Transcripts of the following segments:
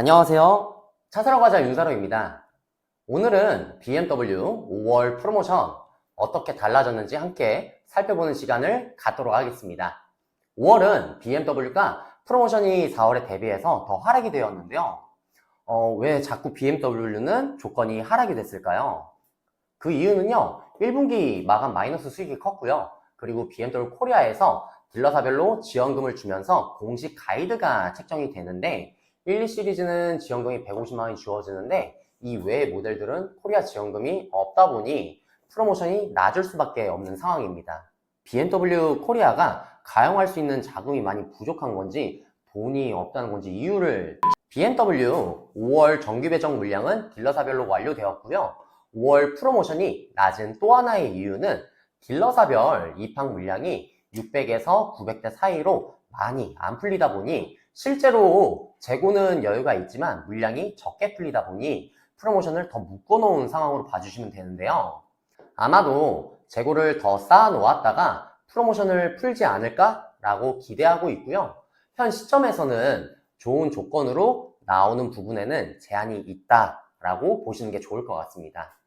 안녕하세요. 차 사러 가자 윤사로입니다. 오늘은 BMW 5월 프로모션 어떻게 달라졌는지 함께 살펴보는 시간을 갖도록 하겠습니다. 5월은 BMW가 프로모션이 4월에 대비해서 더 하락이 되었는데요. 왜 자꾸 BMW는 조건이 하락이 됐을까요? 그 이유는요, 1분기 마감 마이너스 수익이 컸고요. 그리고 BMW 코리아에서 딜러사별로 지원금을 주면서 공식 가이드가 책정이 되는데 1, 2 시리즈는 지원금이 150만 원이 주어지는데 이 외의 모델들은 코리아 지원금이 없다 보니 프로모션이 낮을 수밖에 없는 상황입니다. BMW 코리아가 가용할 수 있는 자금이 많이 부족한 건지 돈이 없다는 건지 이유를 BMW 5월 정규 배정 물량은 딜러사별로 완료되었고요. 5월 프로모션이 낮은 또 하나의 이유는 딜러사별 입항 물량이 600에서 900대 사이로 많이 안 풀리다 보니 실제로 재고는 여유가 있지만 물량이 적게 풀리다 보니 프로모션을 더 묶어놓은 상황으로 봐주시면 되는데요. 아마도 재고를 더 쌓아 놓았다가 프로모션을 풀지 않을까? 라고 기대하고 있고요. 현 시점에서는 좋은 조건으로 나오는 부분에는 제한이 있다라고 보시는 게 좋을 것 같습니다.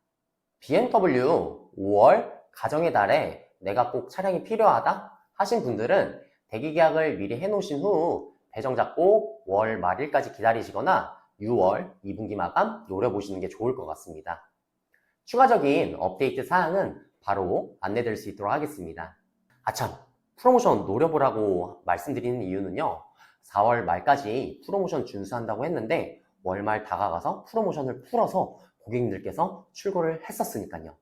BMW 5월 가정의 달에 내가 꼭 차량이 필요하다 하신 분들은 대기 계약을 미리 해놓으신 후 배정 잡고 월 말일까지 기다리시거나 6월 2분기 마감 노려보시는 게 좋을 것 같습니다. 추가적인 업데이트 사항은 바로 안내드릴 수 있도록 하겠습니다. 아참, 프로모션 노려보라고 말씀드리는 이유는요, 4월 말까지 프로모션 준수한다고 했는데 월말 다가가서 프로모션을 풀어서 고객님들께서 출고를 했었으니까요.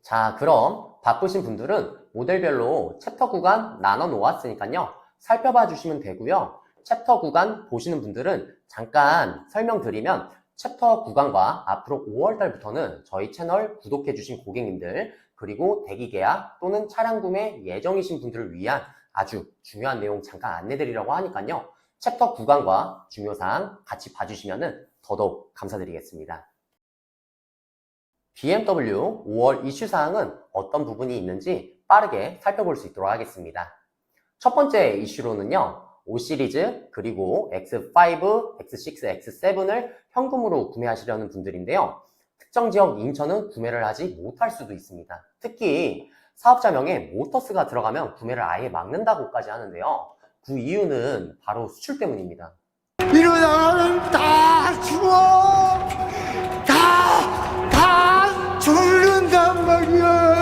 자, 그럼 바쁘신 분들은 모델별로 챕터 구간 나눠 놓았으니까요. 살펴봐 주시면 되고요. 챕터 구간 보시는 분들은 잠깐 설명드리면 챕터 구간과 앞으로 5월달부터는 저희 채널 구독해 주신 고객님들 그리고 대기 계약 또는 차량 구매 예정이신 분들을 위한 아주 중요한 내용 잠깐 안내드리려고 하니까요. 챕터 구간과 중요사항 같이 봐주시면 더더욱 감사드리겠습니다. BMW 5월 이슈사항은 어떤 부분이 있는지 빠르게 살펴볼 수 있도록 하겠습니다. 첫 번째 이슈로는요, 5 시리즈 그리고 X5, X6, X7을 현금으로 구매하시려는 분들인데요. 특정 지역 인천은 구매를 하지 못할 수도 있습니다. 특히 사업자명에 모터스가 들어가면 구매를 아예 막는다고까지 하는데요. 그 이유는 바로 수출 때문입니다. 이러다가는 다 죽어! 다 죽는단 말이야!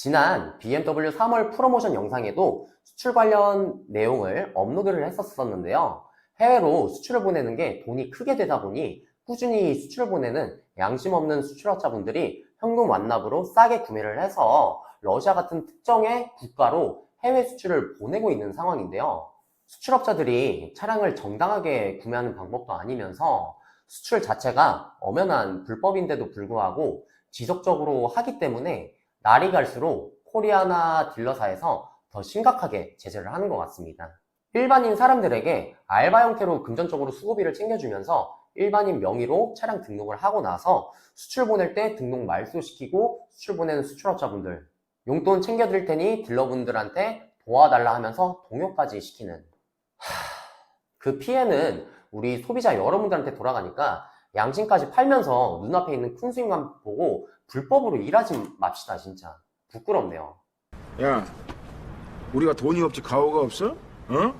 지난 BMW 3월 프로모션 영상에도 수출 관련 내용을 업로드를 했었는데요. 해외로 수출을 보내는 게 돈이 크게 되다 보니 꾸준히 수출을 보내는 양심 없는 수출업자분들이 현금 완납으로 싸게 구매를 해서 러시아 같은 특정의 국가로 해외 수출을 보내고 있는 상황인데요. 수출업자들이 차량을 정당하게 구매하는 방법도 아니면서 수출 자체가 엄연한 불법인데도 불구하고 지속적으로 하기 때문에 날이 갈수록 코리아나 딜러사에서 더 심각하게 제재를 하는 것 같습니다. 일반인 사람들에게 알바 형태로 금전적으로 수고비를 챙겨주면서 일반인 명의로 차량 등록을 하고 나서 수출 보낼 때 등록 말소시키고 수출 보내는 수출업자분들 용돈 챙겨드릴 테니 딜러분들한테 도와달라 하면서 동요까지 시키는 그 피해는 우리 소비자 여러분들한테 돌아가니까 양심까지 팔면서 눈앞에 있는 큰 수익만 보고 불법으로 일하지 맙시다. 진짜 부끄럽네요. 야, 우리가 돈이 없지 가오가 없어? 어?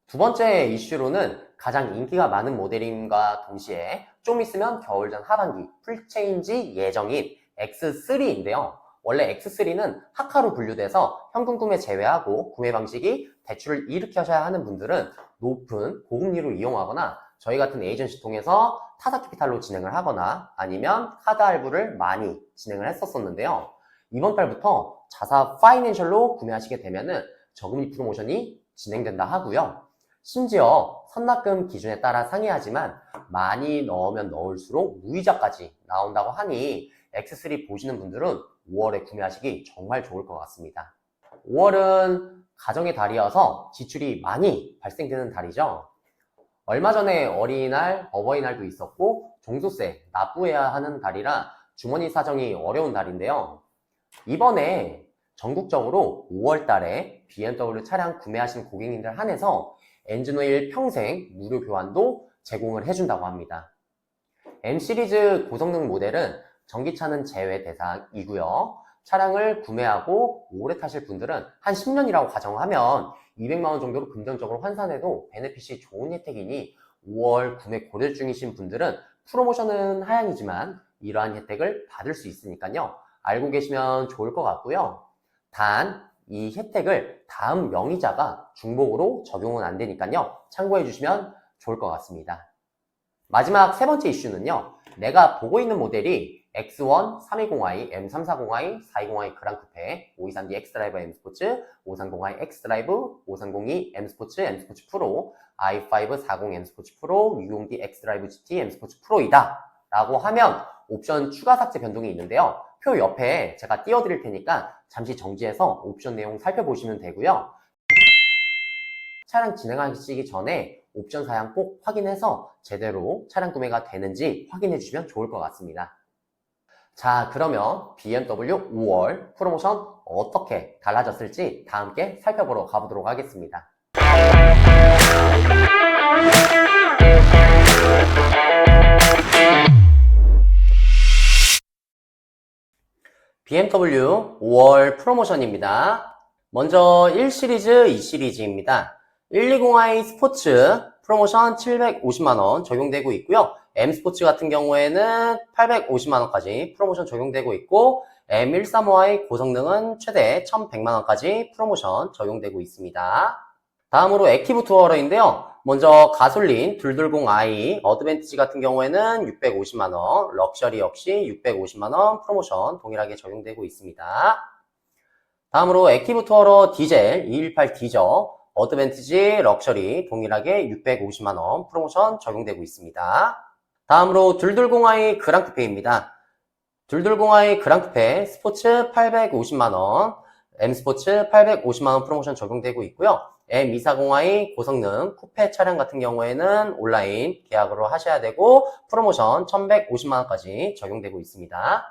두 번째 이슈로는 가장 인기가 많은 모델임과 동시에 좀 있으면 겨울전 하반기 풀체인지 예정인 X3인데요. 원래 X3는 하카로 분류돼서 현금 구매 제외하고 구매 방식이 대출을 일으켜셔야 하는 분들은 높은 고금리로 이용하거나 저희 같은 에이전시 통해서 타다캐피탈로 진행을 하거나 아니면 카드 할부를 많이 진행을 했었는데요. 이번 달부터 자사 파이낸셜로 구매하시게 되면은 저금리 프로모션이 진행된다 하고요. 심지어 선납금 기준에 따라 상이하지만 많이 넣으면 넣을수록 무이자까지 나온다고 하니 X3 보시는 분들은 5월에 구매하시기 정말 좋을 것 같습니다. 5월은 가정의 달이어서 지출이 많이 발생되는 달이죠. 얼마 전에 어린이날, 어버이날도 있었고 종소세 납부해야 하는 달이라 주머니 사정이 어려운 달인데요. 이번에 전국적으로 5월 달에 BMW 차량 구매하신 고객님들 한해서 엔진오일 평생 무료 교환도 제공을 해준다고 합니다. M 시리즈 고성능 모델은 전기차는 제외 대상이고요. 차량을 구매하고 오래 타실 분들은 한 10년이라고 가정하면 200만 원 정도로 금전적으로 환산해도 베네핏이 좋은 혜택이니 5월 구매 고려 중이신 분들은 프로모션은 하향이지만 이러한 혜택을 받을 수 있으니까요. 알고 계시면 좋을 것 같고요. 단, 이 혜택을 다음 명의자가 중복으로 적용은 안 되니까요. 참고해 주시면 좋을 것 같습니다. 마지막 세 번째 이슈는요. 내가 보고 있는 모델이 X1, 320i, M340i, 420i 그랑쿠페, 523D X드라이버 M스포츠, 530i X드라이브, 530e M스포츠, M스포츠 프로, i5 40 M스포츠 프로, 660D X드라이브 GT M스포츠 프로이다 라고 하면 옵션 추가 삭제 변동이 있는데요. 표 옆에 제가 띄워드릴 테니까 잠시 정지해서 옵션 내용 살펴보시면 되고요. 차량 진행하시기 전에 옵션 사양 꼭 확인해서 제대로 차량 구매가 되는지 확인해 주시면 좋을 것 같습니다. 자, 그러면 BMW 5월 프로모션 어떻게 달라졌을지 다 함께 살펴보러 가보도록 하겠습니다. BMW 5월 프로모션입니다. 먼저 1시리즈, 2시리즈입니다. 120i 스포츠 프로모션 750만원 적용되고 있고요. M 스포츠 같은 경우에는 850만원까지 프로모션 적용되고 있고 M135i 고성능은 최대 1100만원까지 프로모션 적용되고 있습니다. 다음으로 액티브 투어러인데요. 먼저 가솔린 220i 어드밴티지 같은 경우에는 650만원, 럭셔리 역시 650만원 프로모션 동일하게 적용되고 있습니다. 다음으로 액티브 투어러 디젤 218 디저 어드밴티지 럭셔리 동일하게 650만원 프로모션 적용되고 있습니다. 다음으로 220i 그랑쿠페입니다. 220i 그랑쿠페 스포츠 850만원, M스포츠 850만원 프로모션 적용되고 있고요. M240i 고성능 쿠페 차량 같은 경우에는 온라인 계약으로 하셔야 되고 프로모션 1150만원까지 적용되고 있습니다.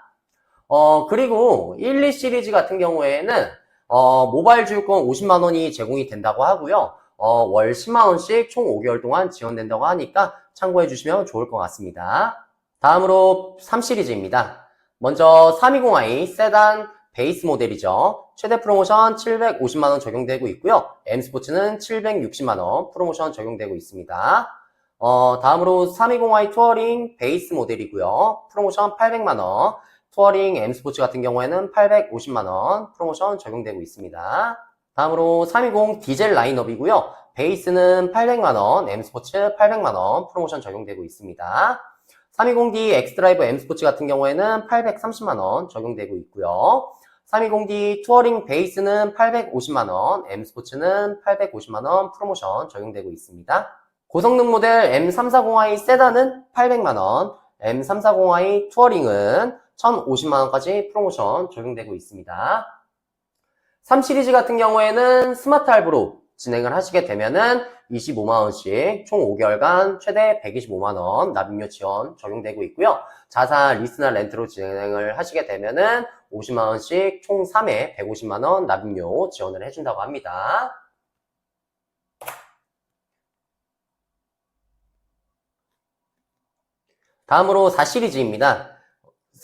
그리고 1, 2 시리즈 같은 경우에는 모바일 주유권 50만원이 제공이 된다고 하고요. 월 10만원씩 총 5개월 동안 지원된다고 하니까 참고해 주시면 좋을 것 같습니다. 다음으로 3시리즈입니다. 먼저 320i 세단 베이스 모델이죠. 최대 프로모션 750만원 적용되고 있고요. M스포츠는 760만원 프로모션 적용되고 있습니다. 다음으로 320i 투어링 베이스 모델이고요. 프로모션 800만원. 투어링 M스포츠 같은 경우에는 850만원 프로모션 적용되고 있습니다. 다음으로 320 디젤 라인업이고요. 베이스는 800만원, M스포츠 800만원 프로모션 적용되고 있습니다. 320D X드라이브 M스포츠 같은 경우에는 830만원 적용되고 있고요. 320D 투어링 베이스는 850만원, M스포츠는 850만원 프로모션 적용되고 있습니다. 고성능 모델 M340i 세단은 800만원, M340i 투어링은 1050만원까지 프로모션 적용되고 있습니다. 3시리즈 같은 경우에는 스마트 할부로 진행을 하시게 되면은 25만원씩 총 5개월간 최대 125만원 납입료 지원 적용되고 있고요. 자산 리스나 렌트로 진행을 하시게 되면은 50만원씩 총 3회 150만원 납입료 지원을 해준다고 합니다. 다음으로 4시리즈입니다.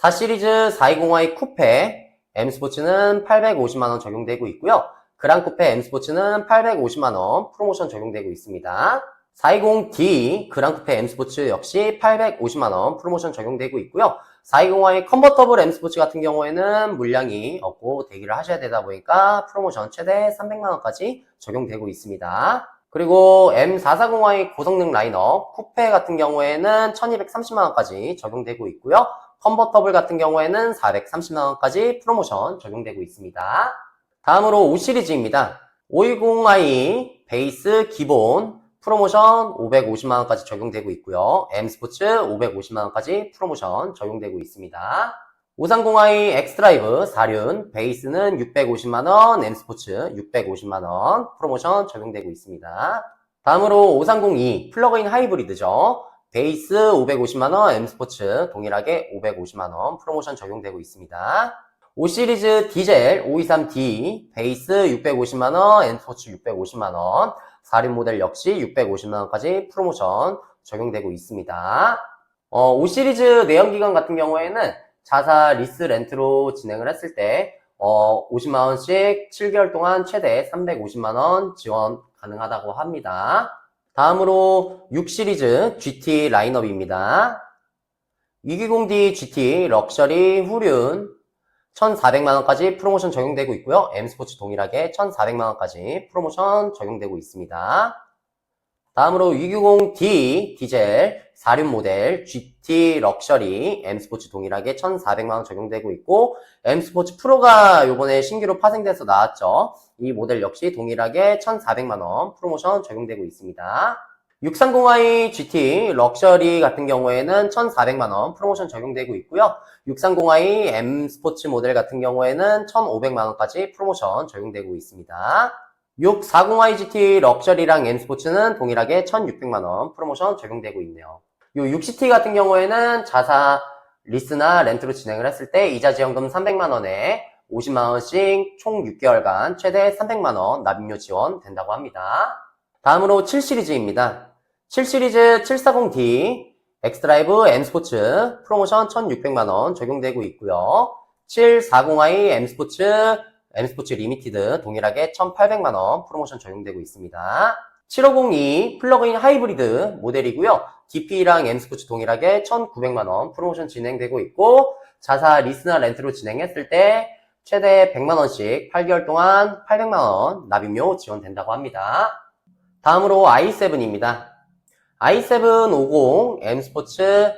4시리즈 420i 쿠페 M스포츠는 850만원 적용되고 있고요. 그랑쿠페 M스포츠는 850만원 프로모션 적용되고 있습니다. 420D 그랑쿠페 M스포츠 역시 850만원 프로모션 적용되고 있고요. 420i 컨버터블 M스포츠 같은 경우에는 물량이 없고 대기를 하셔야 되다 보니까 프로모션 최대 300만원까지 적용되고 있습니다. 그리고 M440i 고성능 라인업 쿠페 같은 경우에는 1230만원까지 적용되고 있고요. 컨버터블 같은 경우에는 430만원까지 프로모션 적용되고 있습니다. 다음으로 5시리즈입니다. 520i 베이스 기본 프로모션 550만원까지 적용되고 있고요. M스포츠 550만원까지 프로모션 적용되고 있습니다. 530i 엑스드라이브 4륜 베이스는 650만원, M스포츠 650만원 프로모션 적용되고 있습니다. 다음으로 530e 플러그인 하이브리드죠. 베이스 550만원, M스포츠 동일하게 550만원 프로모션 적용되고 있습니다. 5시리즈 디젤 523D 베이스 650만원, M스포츠 650만원 4륜 모델 역시 650만원까지 프로모션 적용되고 있습니다. 5시리즈 내연기관 같은 경우에는 자사 리스 렌트로 진행을 했을 때 50만원씩 7개월 동안 최대 350만원 지원 가능하다고 합니다. 다음으로 6시리즈 GT 라인업입니다. 290D GT 럭셔리 후륜 1,400만원까지 프로모션 적용되고 있고요. M스포츠 동일하게 1,400만원까지 프로모션 적용되고 있습니다. 다음으로 290D 디젤 4륜 모델 GT 럭셔리 M스포츠 동일하게 1,400만원 적용되고 있고, M스포츠 프로가 요번에 신규로 파생돼서 나왔죠. 이 모델 역시 동일하게 1,400만원 프로모션 적용되고 있습니다. 630i GT 럭셔리 같은 경우에는 1,400만원 프로모션 적용되고 있고요. 630i M 스포츠 모델 같은 경우에는 1,500만원까지 프로모션 적용되고 있습니다. 640i GT 럭셔리랑 M 스포츠는 동일하게 1,600만원 프로모션 적용되고 있네요. 요 6CT 같은 경우에는 자사 리스나 렌트로 진행을 했을 때 이자 지원금 300만원에 50만원씩 총 6개월간 최대 300만원 납입료 지원 된다고 합니다. 다음으로 7시리즈입니다. 7시리즈 740D 엑스드라이브 M스포츠 프로모션 1,600만원 적용되고 있고요. 740i M스포츠 리미티드 동일하게 1,800만원 프로모션 적용되고 있습니다. 7502 플러그인 하이브리드 모델이고요. DP랑 M스포츠 동일하게 1,900만원 프로모션 진행되고 있고, 자사 리스나 렌트로 진행했을 때 최대 100만원씩 8개월 동안 800만원 납입료 지원된다고 합니다. 다음으로 i7입니다. i750 M스포츠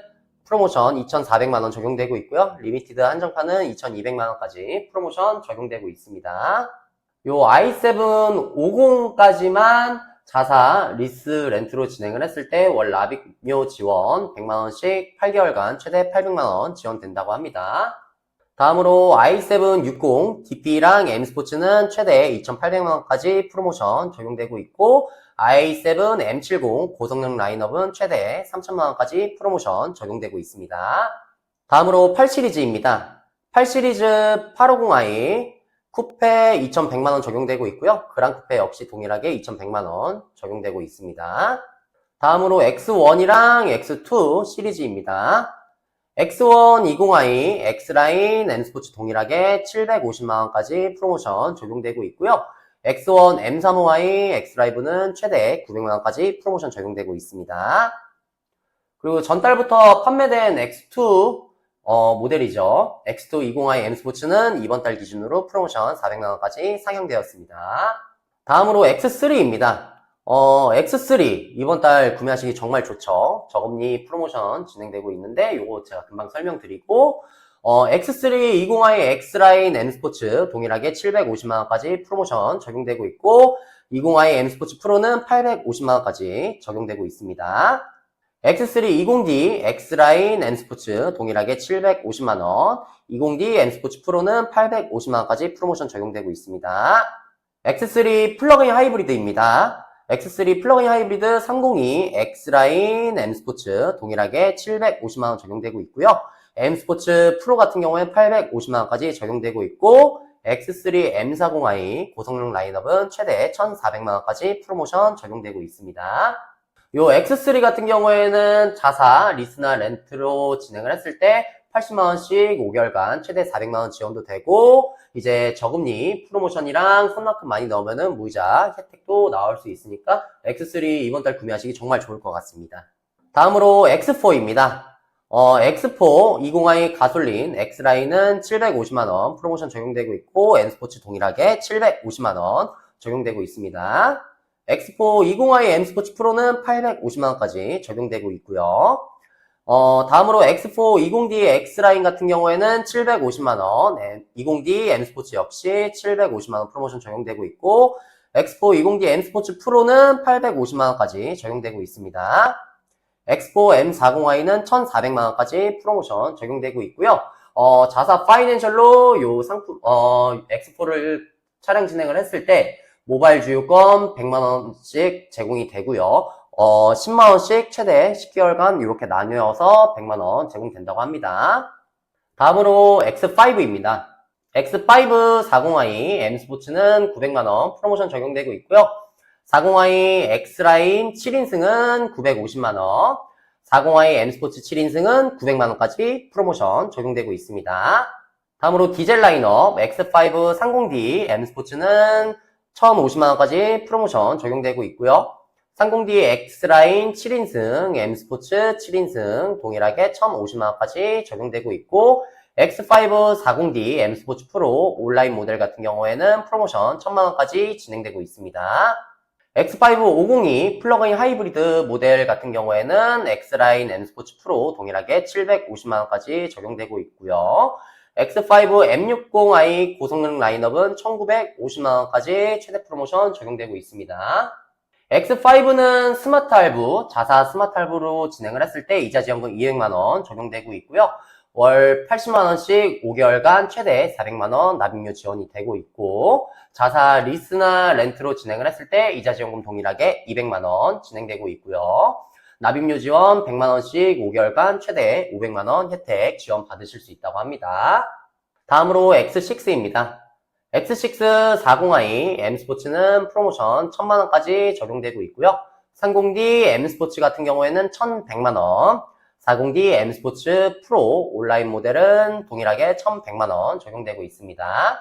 프로모션 2,400만원 적용되고 있고요. 리미티드 한정판은 2,200만원까지 프로모션 적용되고 있습니다. 요 i750까지만 자사 리스 렌트로 진행을 했을 때 월 납입료 지원 100만원씩 8개월간 최대 800만원 지원된다고 합니다. 다음으로 i760 DP랑 M스포츠는 최대 2,800만원까지 프로모션 적용되고 있고, i7 M70 고성능 라인업은 최대 3,000만원까지 프로모션 적용되고 있습니다. 다음으로 8시리즈입니다. 8시리즈 850i 쿠페 2,100만원 적용되고 있고요. 그랑쿠페 역시 동일하게 2,100만원 적용되고 있습니다. 다음으로 X1이랑 X2 시리즈입니다. X1 20i X라인 M스포츠 동일하게 750만원까지 프로모션 적용되고 있고요. X1 M35i X라이브는 최대 900만원까지 프로모션 적용되고 있습니다. 그리고 전달부터 판매된 X2 모델이죠. X2 20i M스포츠는 이번 달 기준으로 프로모션 400만원까지 상향되었습니다. 다음으로 X3입니다. X3 이번 달 구매하시기 정말 좋죠. 저금리 프로모션 진행되고 있는데 요거 제가 금방 설명드리고, X3 20i X라인 M스포츠 동일하게 750만원까지 프로모션 적용되고 있고, 20i M스포츠 프로는 850만원까지 적용되고 있습니다. X3 20D X라인 M스포츠 동일하게 750만원, 20D M스포츠 프로는 850만원까지 프로모션 적용되고 있습니다. X3 플러그인 하이브리드입니다. X3 플러그인 하이브리드 302 X라인 M스포츠 동일하게 750만원 적용되고 있고요. M스포츠 프로 같은 경우에 850만원까지 적용되고 있고, X3 M40i 고성능 라인업은 최대 1,400만원까지 프로모션 적용되고 있습니다. 요 X3 같은 경우에는 자사 리스나 렌트로 진행을 했을 때 80만원씩 5개월간 최대 400만원 지원도 되고, 이제 저금리 프로모션이랑 선납금 많이 넣으면은 무이자 혜택도 나올 수 있으니까 X3 이번 달 구매하시기 정말 좋을 것 같습니다. 다음으로 X4입니다. X4 20i 가솔린 X라인은 750만원 프로모션 적용되고 있고, M스포츠 동일하게 750만원 적용되고 있습니다. X4 20i M스포츠 프로는 850만원까지 적용되고 있고요. 다음으로 X4 20D X라인 같은 경우에는 750만원, 20D M스포츠 역시 750만원 프로모션 적용되고 있고, X4 20D M스포츠 프로는 850만원까지 적용되고 있습니다. X4 M40i는 1,400만원까지 프로모션 적용되고 있고요. 자사 파이낸셜로 요 상품, X4를 차량 진행을 했을 때 모바일 주유권 100만원씩 제공이 되고요. 10만원씩 최대 10개월간 이렇게 나뉘어서 100만원 제공된다고 합니다. 다음으로 X5입니다. X5 40i M스포츠는 900만원 프로모션 적용되고 있고요. 40i X라인 7인승은 950만원, 40i M스포츠 7인승은 900만원까지 프로모션 적용되고 있습니다. 다음으로 디젤 라인업 X5 30D M스포츠는 1050만원까지 프로모션 적용되고 있고요. 30D X라인 7인승 M스포츠 7인승 동일하게 1050만원까지 적용되고 있고, X5 40D M스포츠 프로 온라인 모델 같은 경우에는 프로모션 1000만원까지 진행되고 있습니다. X5 502 플러그인 하이브리드 모델 같은 경우에는 X라인 M스포츠 프로 동일하게 750만원까지 적용되고 있고요. X5 M60i 고성능 라인업은 1950만원까지 최대 프로모션 적용되고 있습니다. X5는 스마트 할부, 자사 스마트 할부로 진행을 했을 때 이자 지원금 200만원 적용되고 있고요. 월 80만원씩 5개월간 최대 400만원 납입료 지원이 되고 있고, 자사 리스나 렌트로 진행을 했을 때 이자 지원금 동일하게 200만원 진행되고 있고요. 납입료 지원 100만원씩 5개월간 최대 500만원 혜택 지원 받으실 수 있다고 합니다. 다음으로 X6입니다. X6 40i M스포츠는 프로모션 1000만원까지 적용되고 있고요. 30D M스포츠 같은 경우에는 1100만원, 40D M스포츠 프로 온라인 모델은 동일하게 1100만원 적용되고 있습니다.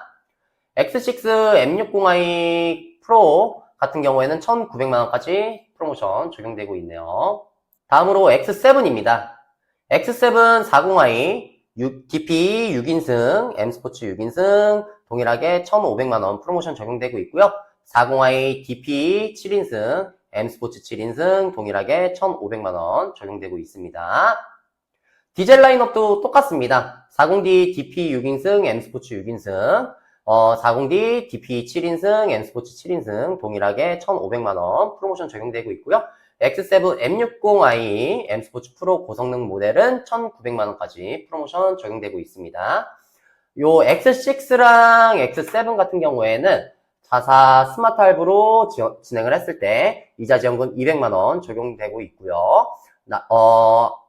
X6 M60i 프로 같은 경우에는 1900만원까지 프로모션 적용되고 있네요. 다음으로 X7입니다. X7 40i DP 6인승, M스포츠 6인승 동일하게 1500만원 프로모션 적용되고 있고요. 40i DP 7인승, M스포츠 7인승 동일하게 1500만원 적용되고 있습니다. 디젤 라인업도 똑같습니다. 40D DP 6인승, M스포츠 6인승, 40D DP 7인승, M스포츠 7인승 동일하게 1500만원 프로모션 적용되고 있고요. X7 M60i M스포츠 프로 고성능 모델은 1900만원까지 프로모션 적용되고 있습니다. 요 X6랑 X7 같은 경우에는 자사 스마트 할부로 진행을 했을 때 이자 지원금 200만원 적용되고 있고요.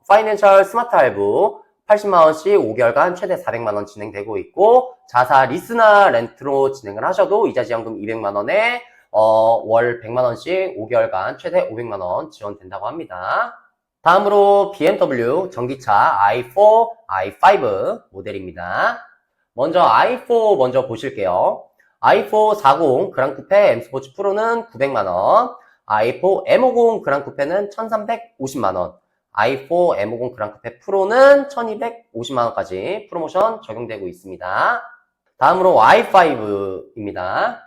파이낸셜 스마트 할부 80만원씩 5개월간 최대 400만원 진행되고 있고, 자사 리스나 렌트로 진행을 하셔도 이자 지원금 200만원에 월 100만원씩 5개월간 최대 500만원 지원된다고 합니다. 다음으로 BMW 전기차 i4, i5 모델입니다. 먼저 i4 먼저 보실게요. i4 40 그랑쿠페 M스포츠 프로는 900만원, i4 M50 그랑쿠페는 1350만원, i4 M50 그랑쿠페 프로는 1250만원까지 프로모션 적용되고 있습니다. 다음으로 i5입니다.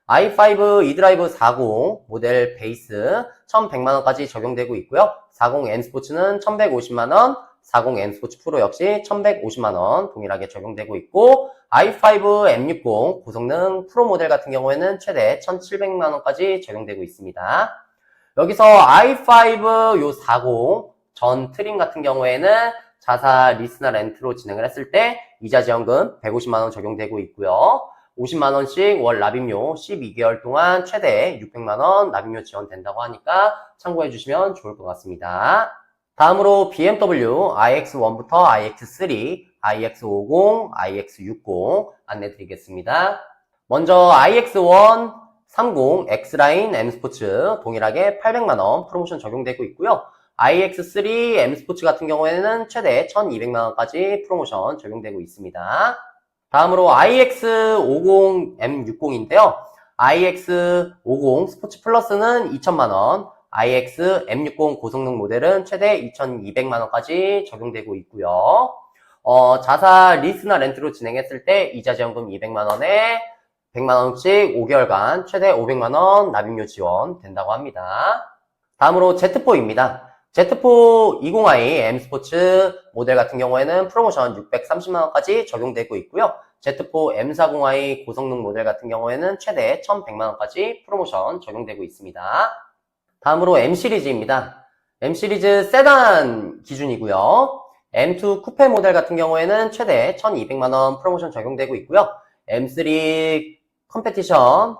i5 e드라이브 40 모델 베이스 1100만원까지 적용되고 있고요. 40 M스포츠는 1150만원, 40 M스포츠 프로 역시 1150만원 동일하게 적용되고 있고, i5 M60 고성능 프로 모델 같은 경우에는 최대 1700만원까지 적용되고 있습니다. 여기서 i5 요 40 전 트림 같은 경우에는 자사 리스나 렌트로 진행을 했을 때 이자 지원금 150만원 적용되고 있고요. 50만원씩 월 납입료 12개월 동안 최대 600만원 납입료 지원된다고 하니까 참고해 주시면 좋을 것 같습니다. 다음으로 BMW iX1부터 iX3, iX50, iX60 안내 드리겠습니다. 먼저 iX1 30 X라인 M스포츠 동일하게 800만원 프로모션 적용되고 있고요. iX3 M스포츠 같은 경우에는 최대 1200만원까지 프로모션 적용되고 있습니다. 다음으로 iX50 M60인데요. iX50 스포츠 플러스는 2000만원, iX M60 고성능 모델은 최대 2200만원까지 적용되고 있고요. 자사 리스나 렌트로 진행했을 때 이자 지원금 200만원에 100만원씩 5개월간 최대 500만원 납입료 지원 된다고 합니다. 다음으로 Z4입니다. Z4 20i M스포츠 모델 같은 경우에는 프로모션 630만원까지 적용되고 있고요. Z4 M40i 고성능 모델 같은 경우에는 최대 1100만원까지 프로모션 적용되고 있습니다. 다음으로 M시리즈입니다. M시리즈 세단 기준이고요. M2 쿠페 모델 같은 경우에는 최대 1200만원 프로모션 적용되고 있고요. M3 컴페티션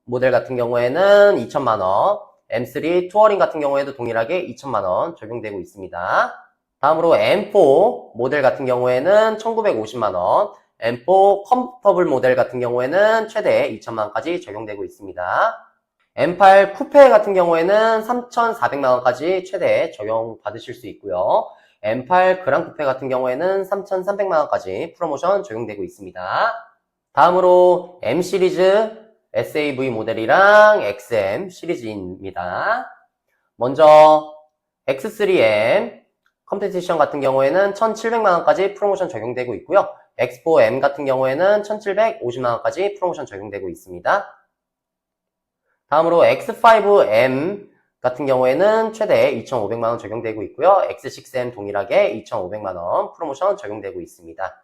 모델 같은 경우에는 2000만원, M3 투어링 같은 경우에도 동일하게 2000만원 적용되고 있습니다. 다음으로 M4 모델 같은 경우에는 1950만원, M4 컴포터블 모델 같은 경우에는 최대 2000만원까지 적용되고 있습니다. M8 쿠페 같은 경우에는 3,400만원까지 최대 적용받으실 수 있고요. M8 그랑 쿠페 같은 경우에는 3,300만원까지 프로모션 적용되고 있습니다. 다음으로 M 시리즈 SAV 모델이랑 XM 시리즈입니다. 먼저 X3M 컴페티션 같은 경우에는 1,700만원까지 프로모션 적용되고 있고요. X4M 같은 경우에는 1,750만원까지 프로모션 적용되고 있습니다. 다음으로 X5M 같은 경우에는 최대 2,500만원 적용되고 있고요. X6M 동일하게 2,500만원 프로모션 적용되고 있습니다.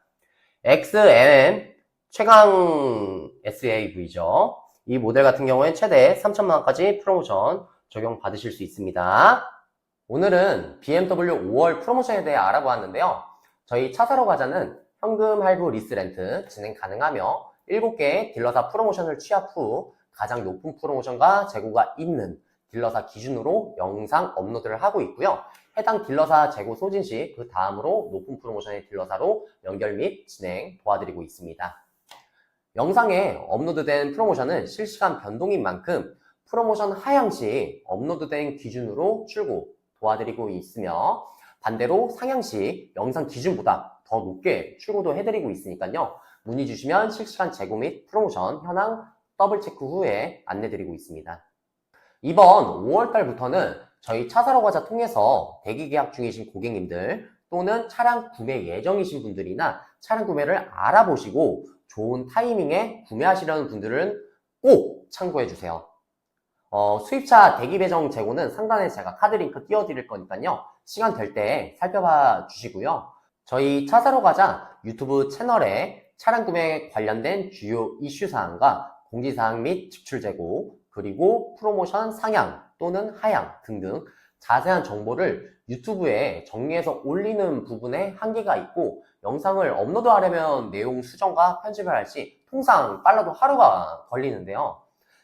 XM 최강 SAV죠. 이 모델 같은 경우에 최대 3,000만원까지 프로모션 적용받으실 수 있습니다. 오늘은 BMW 5월 프로모션에 대해 알아보았는데요. 저희 차 사러 가자는 현금 할부 리스 렌트 진행 가능하며 7개 딜러사 프로모션을 취합 후 가장 높은 프로모션과 재고가 있는 딜러사 기준으로 영상 업로드를 하고 있고요. 해당 딜러사 재고 소진 시 그 다음으로 높은 프로모션의 딜러사로 연결 및 진행 도와드리고 있습니다. 영상에 업로드된 프로모션은 실시간 변동인 만큼 프로모션 하향 시 업로드된 기준으로 출고 도와드리고 있으며 반대로 상향 시 영상 기준보다 더 높게 출고도 해드리고 있으니까요. 문의 주시면 실시간 재고 및 프로모션 현황 더블 체크 후에 안내드리고 있습니다. 이번 5월달부터는 저희 차 사러 가자 통해서 대기 계약 중이신 고객님들 또는 차량 구매 예정이신 분들이나 차량 구매를 알아보시고 좋은 타이밍에 구매하시려는 분들은 꼭 참고해주세요. 수입차 대기 배정 재고는 상단에 제가 카드 링크 띄워드릴 거니까요. 시간 될 때 살펴봐 주시고요. 저희 차 사러 가자 유튜브 채널에 차량 구매 관련된 주요 이슈 사항과 공지사항 및 직출 재고 그리고 프로모션 상향 또는 하향 등등 자세한 정보를 유튜브에 정리해서 올리는 부분에 한계가 있고 영상을 업로드하려면 내용 수정과 편집을 할 시 통상 빨라도 하루가 걸리는데요.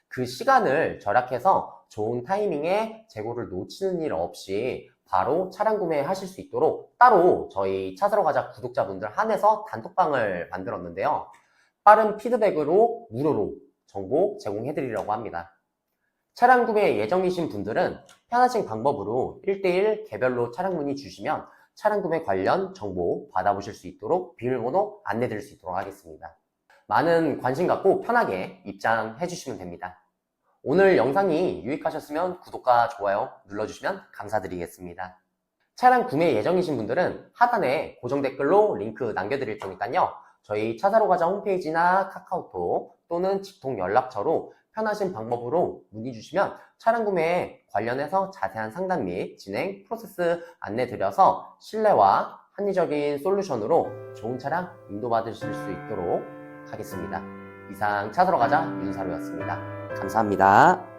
그 시간을 절약해서 좋은 타이밍에 재고를 놓치는 일 없이 바로 차량 구매하실 수 있도록 따로 저희 차 사러 가자 구독자분들 한해서 단톡방을 만들었는데요. 빠른 피드백으로 무료로 정보 제공해드리려고 합니다. 차량 구매 예정이신 분들은 편하신 방법으로 1대1 개별로 차량 문의 주시면 차량 구매 관련 정보 받아보실 수 있도록 비밀번호 안내드릴 수 있도록 하겠습니다. 많은 관심 갖고 편하게 입장해 주시면 됩니다. 오늘 영상이 유익하셨으면 구독과 좋아요 눌러주시면 감사드리겠습니다. 차량 구매 예정이신 분들은 하단에 고정 댓글로 링크 남겨드릴 테니까요. 저희 차 사러 가자 홈페이지나 카카오톡 또는 직통 연락처로 편하신 방법으로 문의 주시면 차량 구매에 관련해서 자세한 상담 및 진행 프로세스 안내드려서 신뢰와 합리적인 솔루션으로 좋은 차량 인도받으실 수 있도록 하겠습니다. 이상 차 사러 가자 윤사로였습니다. 감사합니다.